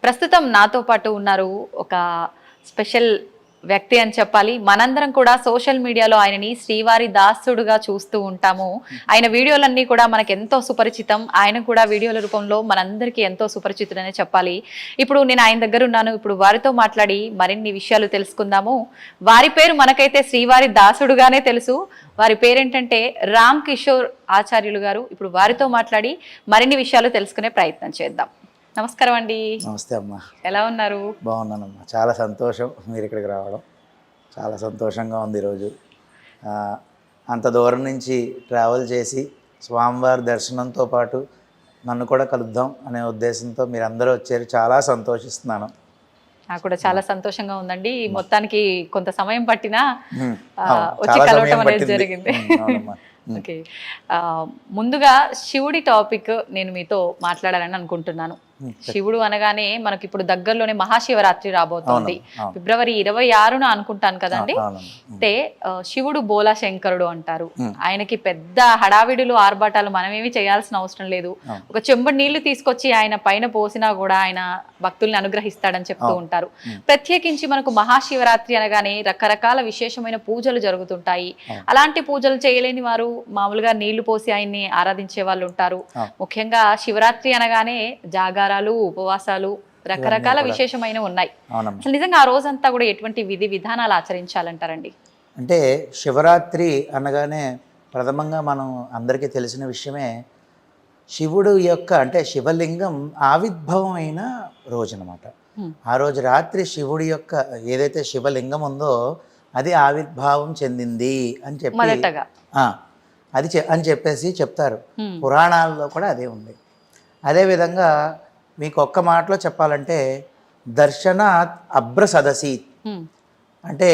ప్రస్తుతం నాతో పాటు ఉన్నారు ఒక స్పెషల్ వ్యక్తి అని చెప్పాలి. మనందరం కూడా సోషల్ మీడియాలో ఆయనని శ్రీవారి దాసుడుగా చూస్తూ ఉంటాము. ఆయన వీడియోలన్నీ కూడా మనకు ఎంతో సుపరిచితం. ఆయన కూడా వీడియోల రూపంలో మనందరికీ ఎంతో సుపరిచితుడనే చెప్పాలి. ఇప్పుడు నేను ఆయన దగ్గర ఉన్నాను. ఇప్పుడు వారితో మాట్లాడి మరిన్ని విషయాలు తెలుసుకుందాము. వారి పేరు మనకైతే శ్రీవారి దాసుడుగానే తెలుసు. వారి పేరేంటంటే రామ్ కిషోర్ ఆచార్యులు గారు. ఇప్పుడు వారితో మాట్లాడి మరిన్ని విషయాలు తెలుసుకునే ప్రయత్నం చేద్దాం. నమస్కారం అండి. నమస్తే అమ్మా, ఎలా ఉన్నారు? బాగున్నానమ్మా. చాలా సంతోషం మీరు ఇక్కడికి రావడం, చాలా సంతోషంగా ఉంది ఈరోజు. అంత దూరం నుంచి ట్రావెల్ చేసి స్వామివారి దర్శనంతో పాటు నన్ను కూడా కలుద్దాం అనే ఉద్దేశంతో మీరందరూ వచ్చారు. చాలా సంతోషిస్తున్నాను. నాకు కూడా చాలా సంతోషంగా ఉందండి. మొత్తానికి కొంత సమయం పట్టినా వచ్చి కలవటం అనేది జరిగింది. ఓకే, ముందుగా శివుడి టాపిక్ నేను మీతో మాట్లాడాలని అనుకుంటున్నాను. శివుడు అనగానే మనకి ఇప్పుడు దగ్గరలోనే మహాశివరాత్రి రాబోతోంది. ఫిబ్రవరి 26న అనుకుంటాను కదండి. అంటే శివుడు బోలా శంకరుడు అంటారు. ఆయనకి పెద్ద హడావిడులు ఆర్భాటాలు మనమేమి చేయాల్సిన అవసరం లేదు. ఒక చెంబడి నీళ్లు తీసుకొచ్చి ఆయన పైన పోసినా కూడా ఆయన భక్తుల్ని అనుగ్రహిస్తాడని చెప్తూ ఉంటారు. ప్రత్యేకించి మనకు మహాశివరాత్రి అనగానే రకరకాల విశేషమైన పూజలు జరుగుతుంటాయి. అలాంటి పూజలు చేయలేని వారు మామూలుగా నీళ్లు పోసి ఆయన్ని ఆరాధించే వాళ్ళు ఉంటారు. ముఖ్యంగా శివరాత్రి అనగానే జాగారాలు, ఉపవాసాలు, రకరకాల విశేషమైన ఉన్నాయి. అసలు నిజంగా ఆ రోజంతా కూడా ఎటువంటి విధి విధానాలు ఆచరించాలంటారండి? అంటే శివరాత్రి అనగానే ప్రథమంగా మనం అందరికీ తెలిసిన విషయమే శివుడు యొక్క అంటే శివలింగం ఆవిర్భవం అయిన రోజు అనమాట. ఆ రోజు రాత్రి శివుడి యొక్క ఏదైతే శివలింగం ఉందో అది ఆవిర్భావం చెందింది అని చెప్పి అది అని చెప్పేసి చెప్తారు. పురాణాల్లో కూడా అదే ఉంది. అదేవిధంగా మీకు ఒక్క మాటలో చెప్పాలంటే దర్శనాత్ అభ్ర సదసీత్ అంటే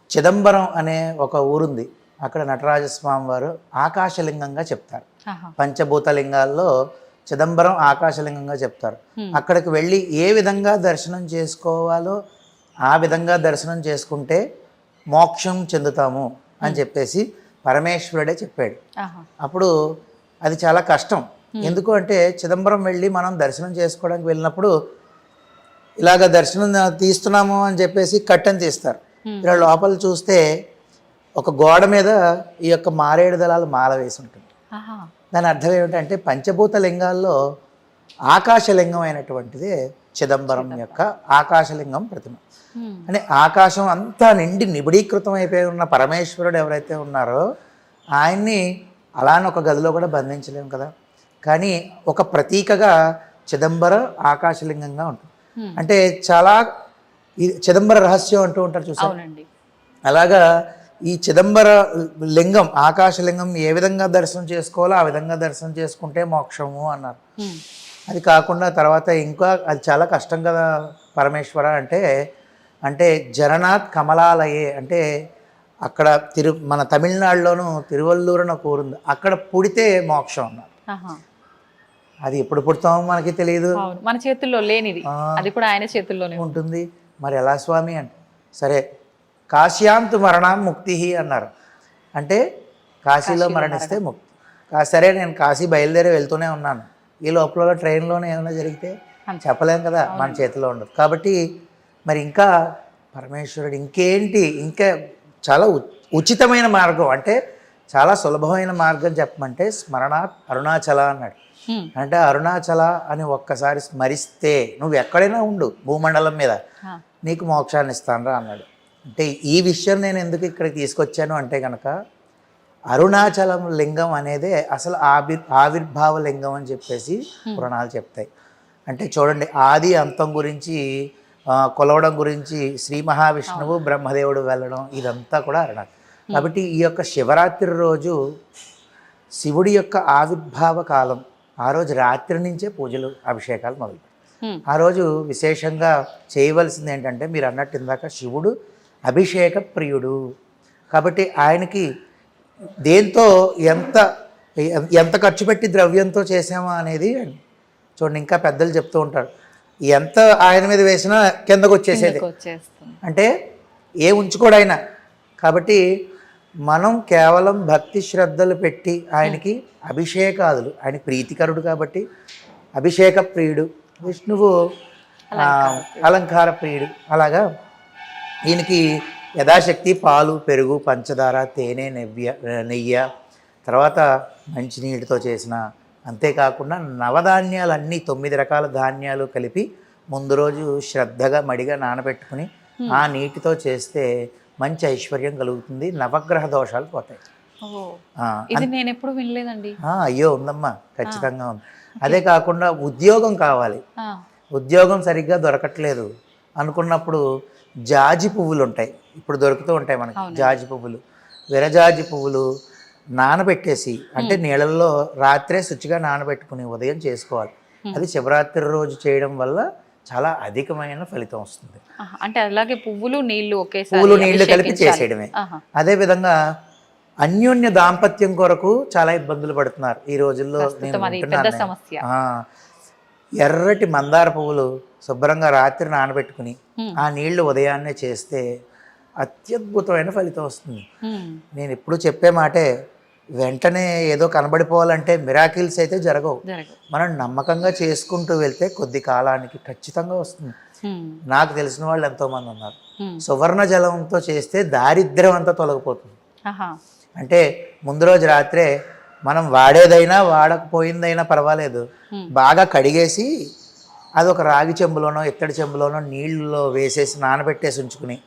చిదంబరం అనే ఒక ఊరుంది. అక్కడ నటరాజస్వామి వారు ఆకాశలింగంగా చెప్తారు. పంచభూతలింగాల్లో చిదంబరం ఆకాశలింగంగా చెప్తారు. అక్కడికి వెళ్ళి ఏ విధంగా దర్శనం చేసుకోవాలో ఆ విధంగా దర్శనం చేసుకుంటే మోక్షం చెందుతాము అని చెప్పేసి పరమేశ్వరుడే చెప్పాడు. అప్పుడు అది చాలా కష్టం. ఎందుకు అంటే చిదంబరం వెళ్ళి మనం దర్శనం చేసుకోవడానికి వెళ్ళినప్పుడు ఇలాగ దర్శనం తీస్తున్నాము అని చెప్పేసి కట్టెని తీస్తారు. ఇలా లోపల చూస్తే ఒక గోడ మీద ఈ యొక్క మారేడు దళాలు మాల వేసి ఉంటుంది. దాని అర్థం ఏమిటంటే పంచభూత లింగాల్లో ఆకాశలింగం అయినటువంటిదే చిదంబరం యొక్క ఆకాశలింగం ప్రతిమ. అంటే ఆకాశం అంతా నిండి నిబిడీకృతం అయిపోయి ఉన్న పరమేశ్వరుడు ఎవరైతే ఉన్నారో ఆయన్ని అలానే ఒక గదిలో కూడా బంధించలేము కదా. కానీ ఒక ప్రతీకగా చిదంబర ఆకాశలింగంగా ఉంటుంది. అంటే చాలా చిదంబర రహస్యం అంటూ ఉంటారు చూసారు. అలాగా ఈ చిదంబర లింగం ఆకాశలింగం ఏ విధంగా దర్శనం చేసుకోవాలో ఆ విధంగా దర్శనం చేసుకుంటే మోక్షము అన్నారు. అది కాకుండా తర్వాత ఇంకా అది చాలా కష్టం కదా పరమేశ్వర అంటే జగన్నాథ్ కమలాలయే అంటే అక్కడ మన తమిళనాడులోనూ తిరువల్లూరు అని ఒక ఊరుంది. అక్కడ పుడితే మోక్షం అన్నారు. అది ఎప్పుడు పుడతామో మనకి తెలియదు, మన చేతుల్లో లేనిది, అది కూడా ఆయన చేతుల్లోనే ఉంటుంది. మరి ఎలా స్వామి అంటే సరే కాశ్యాంతు మరణం ముక్తి అన్నారు. అంటే కాశీలో మరణిస్తే ముక్తి. సరే నేను కాశీ బయలుదేరి వెళ్తూనే ఉన్నాను. ఈ లోపల ట్రైన్లోనే ఏమైనా జరిగితే చెప్పలేం కదా, మన చేతిలో ఉండదు. కాబట్టి మరి ఇంకా పరమేశ్వరుడు ఇంకేంటి, ఇంకా చాలా ఉచితమైన మార్గం అంటే చాలా సులభమైన మార్గం చెప్పమంటే స్మరణాత్ అరుణాచల అన్నాడు. అంటే అరుణాచల అని ఒక్కసారి స్మరిస్తే నువ్వు ఎక్కడైనా ఉండు భూమండలం మీద నీకు మోక్షాన్ని ఇస్తానరా అన్నాడు. అంటే ఈ విషయం నేను ఎందుకు ఇక్కడికి తీసుకొచ్చాను అంటే కనుక అరుణాచలం లింగం అనేదే అసలు ఆవిర్భావ లింగం అని చెప్పేసి పురాణాలు చెప్తాయి. అంటే చూడండి ఆది అంతం గురించి కొలవడం గురించి శ్రీ మహావిష్ణువు బ్రహ్మదేవుడు వెళ్ళడం ఇదంతా కూడా అరుణాచలం. కాబట్టి ఈ యొక్క శివరాత్రి రోజు శివుడి యొక్క ఆవిర్భావ కాలం. ఆ రోజు రాత్రి నుంచే పూజలు అభిషేకాలు మొదలుపెట్టారు. ఆ రోజు విశేషంగా చేయవలసింది ఏంటంటే మీరు అన్నట్టు ఇందాక శివుడు అభిషేక ప్రియుడు. కాబట్టి ఆయనకి దేంతో ఎంత ఖర్చు పెట్టి ద్రవ్యంతో చేసామా అనేది చూడండి. ఇంకా పెద్దలు చెప్తూ ఉంటారు ఎంత ఆయన మీద వేసినా కిందకు వచ్చేసేది, అంటే ఏ ఉంచుకోడు ఆయన. కాబట్టి మనం కేవలం భక్తి శ్రద్ధలు పెట్టి ఆయనకి అభిషేకాదులు, ఆయన ప్రీతికరుడు కాబట్టి అభిషేక ప్రియుడు. విష్ణువు అలంకార ప్రియుడు. అలాగా ఈయనకి యథాశక్తి పాలు, పెరుగు, పంచదార, తేనె, నెయ్యి, తర్వాత మంచినీటితో చేసిన, అంతేకాకుండా నవధాన్యాలన్నీ 9 రకాల ధాన్యాలు కలిపి ముందు రోజు శ్రద్ధగా మడిగా నానబెట్టుకుని ఆ నీటితో చేస్తే మంచి ఐశ్వర్యం కలుగుతుంది, నవగ్రహ దోషాలు పోతాయి. ఇది నేను ఎప్పుడు వినలేదండి. అయ్యో ఉందమ్మా, ఖచ్చితంగా ఉంది. అదే కాకుండా ఉద్యోగం కావాలి, ఉద్యోగం సరిగ్గా దొరకట్లేదు అనుకున్నప్పుడు జాజి పువ్వులు ఉంటాయి, ఇప్పుడు దొరుకుతూ ఉంటాయి మనకి జాజి పువ్వులు, విరజాజి పువ్వులు నానబెట్టేసి, అంటే నీళ్ళల్లో రాత్రే శుచిగా నానబెట్టుకుని ఉదయం చేసుకోవాలి. అది శివరాత్రి రోజు చేయడం వల్ల చాలా అధికమైన ఫలితం వస్తుంది. అంటే అలాగే పువ్వులు నీళ్లు కలిపి చేసేయడమే. అదేవిధంగా అన్యోన్య దాంపత్యం కొరకు చాలా ఇబ్బందులు పడుతున్నారు ఈ రోజుల్లో. ఎర్రటి మందార పువ్వులు శుభ్రంగా రాత్రి నానబెట్టుకుని ఆ నీళ్లు ఉదయాన్నే చేస్తే అత్యద్భుతమైన ఫలితం వస్తుంది. నేను ఎప్పుడు చెప్పే మాటే, వెంటనే ఏదో కనబడిపోవాలంటే మిరాకిల్స్ అయితే జరగవు. మనం నమ్మకంగా చేసుకుంటూ వెళ్తే కొద్ది కాలానికి ఖచ్చితంగా వస్తుంది. నాకు తెలిసిన వాళ్ళు ఎంతోమంది ఉన్నారు. సువర్ణ జలంతో చేస్తే దారిద్ర్యం అంతా తొలగిపోతుంది. అంటే ముందు రోజు రాత్రే మనం వాడేదైనా వాడకపోయిందైనా పర్వాలేదు, బాగా కడిగేసి అది ఒక రాగి చెంబులోనో ఇత్తడి చెంబులోనో నీళ్ళలో వేసేసి నానబెట్టేసి ఉంచుకుని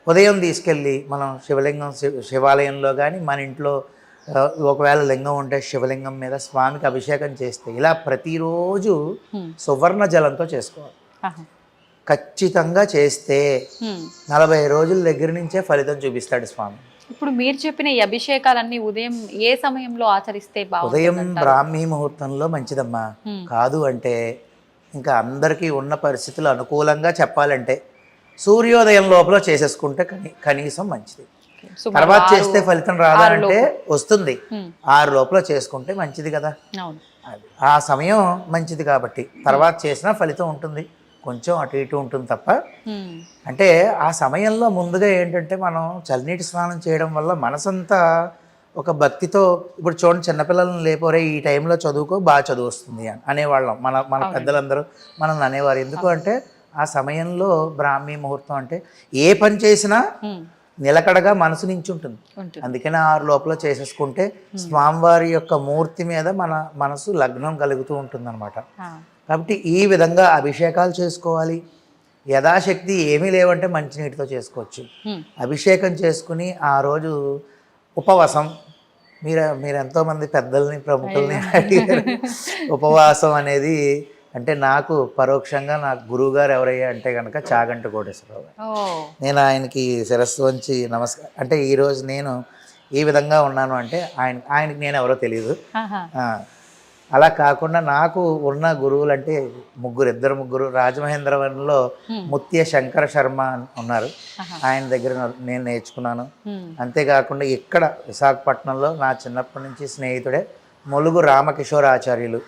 ఉదయం తీసుకెళ్ళి మనం శివాలయంలో కానీ మన ఇంట్లో ఒకవేళ లింగం ఉంటే శివలింగం మీద స్వామికి అభిషేకం చేస్తే, ఇలా ప్రతిరోజు సువర్ణ జలంతో చేసుకోవాలి. ఖచ్చితంగా చేస్తే 40 రోజుల దగ్గర నుంచే ఫలితం చూపిస్తాడు స్వామి. ఇప్పుడు మీరు చెప్పిన ఈ అభిషేకాలన్నీ ఉదయం ఏ సమయంలో ఆచరిస్తే బాగుంటుంది? ఉదయం బ్రాహ్మీ ముహూర్తంలో మంచిదమ్మా. కాదు అంటే ఇంకా అందరికీ ఉన్న పరిస్థితులు అనుకూలంగా చెప్పాలంటే సూర్యోదయం లోపల చేసేసుకుంటే కనీసం మంచిది. తర్వాత చేస్తే ఫలితం రాదంటే వస్తుంది, 6 లోపల చేసుకుంటే మంచిది కదా. ఆ సమయం మంచిది కాబట్టి తర్వాత చేసినా ఫలితం ఉంటుంది, కొంచెం అటు ఇటు ఉంటుంది తప్ప. అంటే ఆ సమయంలో ముందుగా ఏంటంటే మనం చల్లనీటి స్నానం చేయడం వల్ల మనసంతా ఒక భక్తితో, ఇప్పుడు చూడండి చిన్నపిల్లలను లేపోరే ఈ టైంలో చదువుకో బాగా చదువు వస్తుంది అని అనేవాళ్ళం, మన పెద్దలందరూ మనల్ని అనేవారు. ఎందుకు అంటే ఆ సమయంలో బ్రాహ్మీ ముహూర్తం అంటే ఏ పని చేసినా నిలకడగా మనసు నుంచి ఉంటుంది. అందుకనే 6 లోపల చేసేసుకుంటే స్వామివారి యొక్క మూర్తి మీద మన మనసు లగ్నం కలుగుతూ ఉంటుంది అనమాట. కాబట్టి ఈ విధంగా అభిషేకాలు చేసుకోవాలి. యథాశక్తి ఏమీ లేవంటే మంచినీటితో చేసుకోవచ్చు. అభిషేకం చేసుకుని ఆ రోజు ఉపవాసం, మీరు ఎంతోమంది పెద్దల్ని ప్రముఖుల్ని అడిగారు. ఉపవాసం అనేది అంటే నాకు పరోక్షంగా నాకు గురువు గారు ఎవరయ్యా అంటే కనుక చాగంటి కోటేశ్వరరావు గారు. నేను ఆయనకి శిరస్సు వంచి నమస్కారం. అంటే ఈరోజు నేను ఈ విధంగా ఉన్నాను అంటే ఆయనకి నేను ఎవరో తెలియదు. అలా కాకుండా నాకు ఉన్న గురువులు అంటే ఇద్దరు ముగ్గురు. రాజమహేంద్రవరంలో ముత్య శంకర శర్మ ఉన్నారు, ఆయన దగ్గర నేను నేర్చుకున్నాను. అంతేకాకుండా ఇక్కడ విశాఖపట్నంలో నా చిన్నప్పటి నుంచి స్నేహితుడే మొలుగు రామకిషోర్ ఆచార్యులు,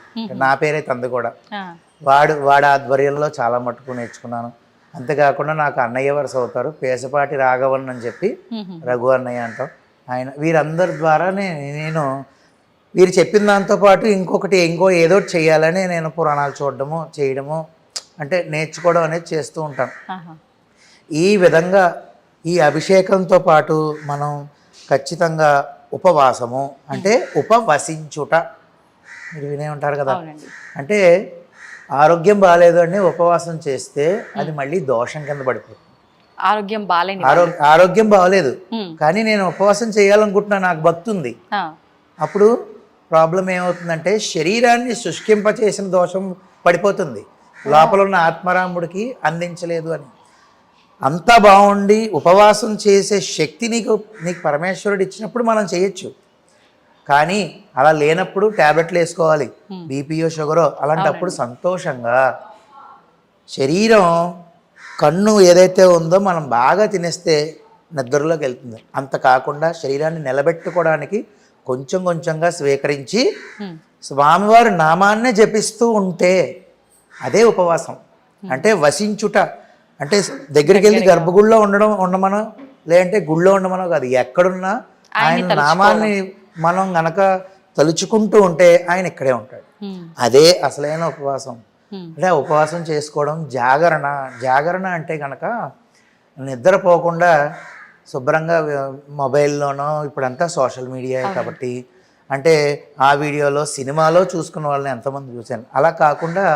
నా పేరే తంది కూడా, వాడి ఆధ్వర్యంలో చాలా మట్టుకు నేర్చుకున్నాను. అంతేకాకుండా నాకు అన్నయ్య వరుస అవుతారు, పేసపాటి రాఘవన్ అని చెప్పి రఘు అన్నయ్య అంటాం. వీరందరి ద్వారానే నేను వీరు చెప్పిన దాంతోపాటు ఇంకో ఏదో చేయాలని నేను పురాణాలు చూడడము చేయడము అంటే నేర్చుకోవడం అనేది చేస్తూ ఉంటాను. ఈ విధంగా ఈ అభిషేకంతో పాటు మనం ఖచ్చితంగా ఉపవాసము అంటే ఉపవసించుట, మీరు వినే ఉంటారు కదా. అంటే ఆరోగ్యం బాగాలేదు అని ఉపవాసం చేస్తే అది మళ్ళీ దోషం కింద పడిపోతుంది. ఆరోగ్యం బాగాలేదు కానీ నేను ఉపవాసం చేయాలనుకుంటున్నా, నాకు భక్తి ఉంది, అప్పుడు ప్రాబ్లం ఏమవుతుందంటే శరీరాన్ని శుష్కింపచేసిన దోషం పడిపోతుంది, లోపల ఉన్న ఆత్మరాముడికి అందించలేదు అని. అంతా బాగుండి ఉపవాసం చేసే శక్తి నీకు పరమేశ్వరుడు ఇచ్చినప్పుడు మనం చేయొచ్చు. కానీ అలా లేనప్పుడు ట్యాబ్లెట్లు వేసుకోవాలి, బీపీయో షుగరో. అలాంటప్పుడు సంతోషంగా శరీరం కన్ను ఏదైతే ఉందో మనం బాగా తినేస్తే నిద్రలోకి వెళ్తుంది. అంత కాకుండా శరీరాన్ని నిలబెట్టుకోవడానికి కొంచెం కొంచెంగా స్వీకరించి స్వామివారి నామాన్నే జపిస్తూ ఉంటే అదే ఉపవాసం. అంటే వసించుట అంటే దగ్గరికి వెళ్ళి గర్భగుడిలో ఉండమనో లేదంటే గుళ్ళో ఉండమనో కాదు, ఎక్కడున్నా ఆయన నామాన్ని మనం గనక తలుచుకుంటూ ఉంటే ఆయన ఇక్కడే ఉంటాడు. అదే అసలైన ఉపవాసం. అంటే ఆ ఉపవాసం చేసుకోవడం, జాగరణ అంటే కనుక నిద్రపోకుండా శుభ్రంగా మొబైల్లోనో, ఇప్పుడంతా సోషల్ మీడియా కాబట్టి, అంటే ఆ వీడియోలో సినిమాలో చూసుకున్న వాళ్ళని ఎంతమంది చూశాను. అలా కాకుండా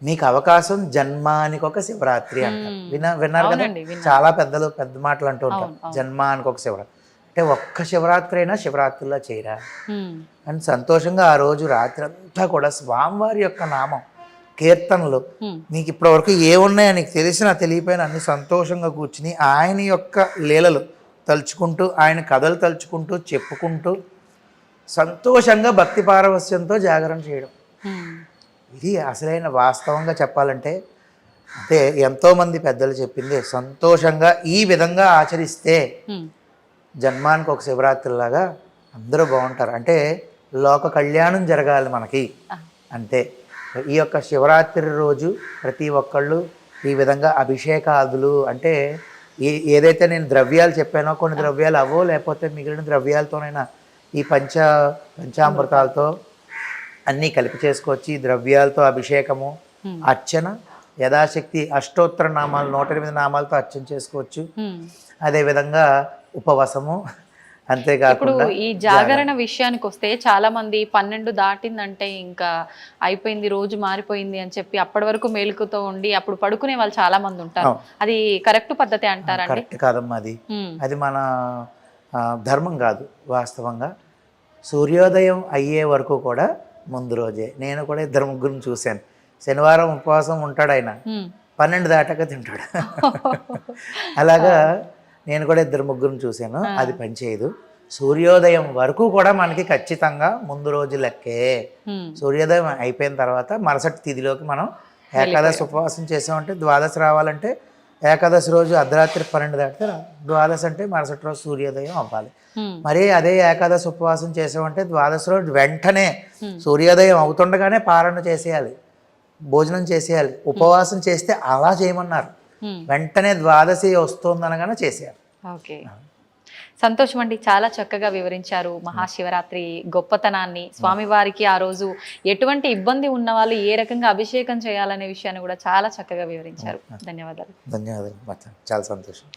మీకు అవకాశం జన్మానికి ఒక శివరాత్రి అంటారు. విన్నారు కదా, చాలా పెద్ద మాటలు అంటూ ఉంటారు. జన్మానికి ఒక శివరాత్రి అంటే ఒక్క శివరాత్రి అయినా శివరాత్రిలో చేయరా అని సంతోషంగా ఆ రోజు రాత్రి అంతా కూడా స్వామివారి యొక్క నామం, కీర్తనలు, నీకు ఇప్పటి వరకు ఏమున్నాయో నీకు తెలిసినా తెలియపోయినా అన్ని సంతోషంగా కూర్చుని ఆయన యొక్క లీలలు తలుచుకుంటూ, ఆయన కథలు తలుచుకుంటూ, చెప్పుకుంటూ సంతోషంగా భక్తి పారవస్యంతో జాగరణ చేయడం. ఇది అసలైన వాస్తవంగా చెప్పాలంటే, అంటే ఎంతోమంది పెద్దలు చెప్పింది సంతోషంగా ఈ విధంగా ఆచరిస్తే జన్మానికి ఒక శివరాత్రిలాగా అందరూ బాగుంటారు. అంటే లోక కళ్యాణం జరగాలి మనకి అంతే. ఈ యొక్క శివరాత్రి రోజు ప్రతి ఒక్కళ్ళు ఈ విధంగా అభిషేకాదులు, అంటే ఏదైతే నేను ద్రవ్యాలు చెప్పానో కొన్ని ద్రవ్యాలు అవో, లేకపోతే మిగిలిన ద్రవ్యాలతోనైనా ఈ పంచామృతాలతో అన్నీ కలిపి చేసుకోవచ్చు. ఈ ద్రవ్యాలతో అభిషేకము, అర్చన, యథాశక్తి అష్టోత్తర నామాలు 108 నామాలతో అర్చన చేసుకోవచ్చు. అదేవిధంగా ఉపవాసము, అంతేకాకుండా ఈ జాగరణ విషయానికి వస్తే చాలా మంది 12 దాటిందంటే ఇంకా అయిపోయింది, రోజు మారిపోయింది అని చెప్పి అప్పటి వరకు మేలుకుతో ఉండి అప్పుడు పడుకునే వాళ్ళు చాలా మంది ఉంటారు. అది కరెక్ట్ పద్ధతి అంటారా? కరెక్ట్ కాదమ్మా, అది మన ధర్మం కాదు. వాస్తవంగా సూర్యోదయం అయ్యే వరకు కూడా ముందు రోజే, నేను కూడా 2-3 చూశాను. శనివారం ఉపవాసం ఉంటాడు ఆయన, 12 దాటాక తింటాడు. అలాగా నేను కూడా 2-3 చూశాను. అది పనిచేయదు. సూర్యోదయం వరకు కూడా మనకి ఖచ్చితంగా ముందు రోజు లెక్కే. సూర్యోదయం అయిపోయిన తర్వాత మరుసటి తిథిలోకి మనం ఏకాదశి ఉపవాసం చేసామంటే, ద్వాదశి రావాలంటే ఏకాదశి రోజు అర్ధరాత్రి 12 దాటితే ద్వాదశి అంటే మరుసటి రోజు సూర్యోదయం అవ్వాలి. మరి అదే ఏకాదశి ఉపవాసం చేసామంటే ద్వాదశి రోజు వెంటనే సూర్యోదయం అవుతుండగానే పారణ చేసేయాలి, భోజనం చేసేయాలి. ఉపవాసం చేస్తే అలా చేయమన్నారు, వెంటనే ద్వాదశి వస్తుందనగానే చేసేయాలి. ఓకే, సంతోషం అండి. చాలా చక్కగా వివరించారు మహాశివరాత్రి గొప్పతనాన్ని, స్వామివారికి ఆ రోజు ఎటువంటి ఇబ్బంది ఉన్న వాళ్ళు ఏ రకంగా అభిషేకం చేయాలనే విషయాన్ని కూడా చాలా చక్కగా వివరించారు. ధన్యవాదాలు. ధన్యవాదాలు, చాలా సంతోషం.